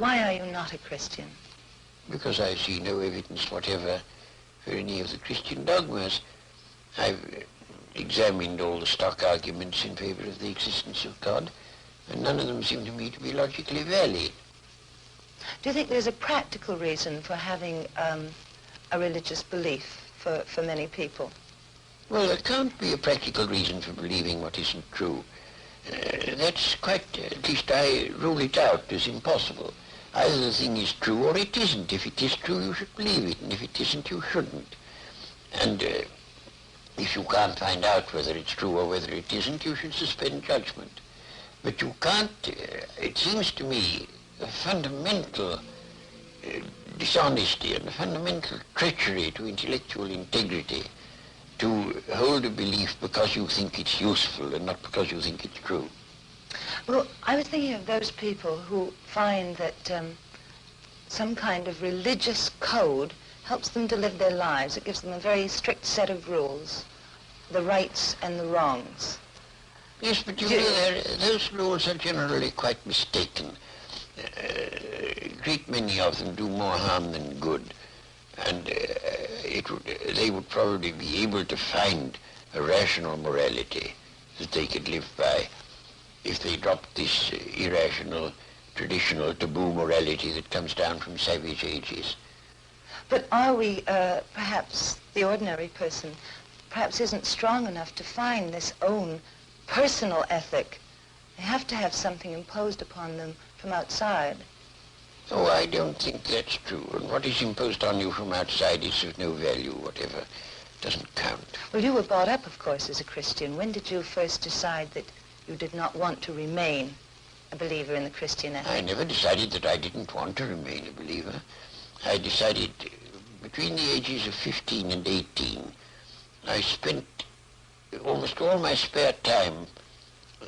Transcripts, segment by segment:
Why are you not a Christian? Because I see no evidence whatever for any of the Christian dogmas. I've examined all the stock arguments in favor of the existence of God, and none of them seem to me to be logically valid. Do you think there's a practical reason for having a religious belief for many people? Well, there can't be a practical reason for believing what isn't true. That's quite, at least I rule it out as impossible. Either the thing is true or it isn't. If it is true, you should believe it, and if it isn't, you shouldn't. And if you can't find out whether it's true or whether it isn't, you should suspend judgment. But you can't, it seems to me, a fundamental dishonesty and a fundamental treachery to intellectual integrity to hold a belief because you think it's useful and not because you think it's true. Well, I was thinking of those people who find that some kind of religious code helps them to live their lives. It gives them a very strict set of rules, the rights and the wrongs. Yes, but you know, those rules are generally quite mistaken. A great many of them do more harm than good. And they would probably be able to find a rational morality that they could live by if they dropped this irrational, traditional, taboo morality that comes down from savage ages. But are we, perhaps the ordinary person, perhaps isn't strong enough to find this own personal ethic? They have to have something imposed upon them from outside. Oh, I don't think that's true. And what is imposed on you from outside is of no value whatever. It doesn't count. Well, you were brought up, of course, as a Christian. When did you first decide that you did not want to remain a believer in the Christian ethic? I never decided that I didn't want to remain a believer. I decided between the ages of 15 and 18, I spent almost all my spare time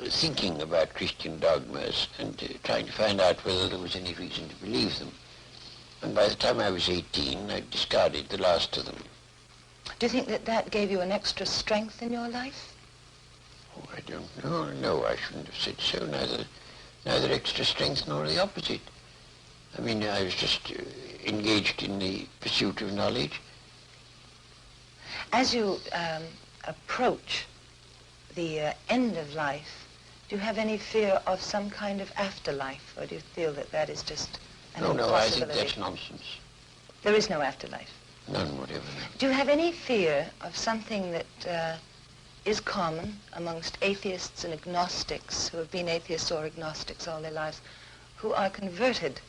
thinking about Christian dogmas and trying to find out whether there was any reason to believe them. And by the time I was 18, I discarded the last of them. Do you think that that gave you an extra strength in your life? Oh, I don't know. No, I shouldn't have said so. Neither extra strength nor the opposite. I mean, I was just engaged in the pursuit of knowledge. As you approach the end of life, do you have any fear of some kind of afterlife, or do you feel that that is just an impossibility? No, I think that's nonsense. There is no afterlife? None whatever. Do you have any fear of something that is common amongst atheists and agnostics who have been atheists or agnostics all their lives, who are converted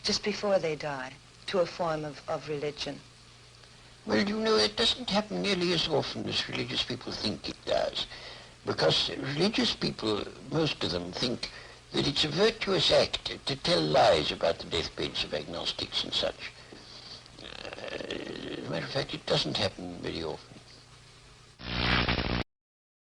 just before they die to a form of religion? Well, you know, it doesn't happen nearly as often as religious people think it does. Because religious people, most of them, think that it's a virtuous act to tell lies about the deathbeds of agnostics and such. As a matter of fact, it doesn't happen very often.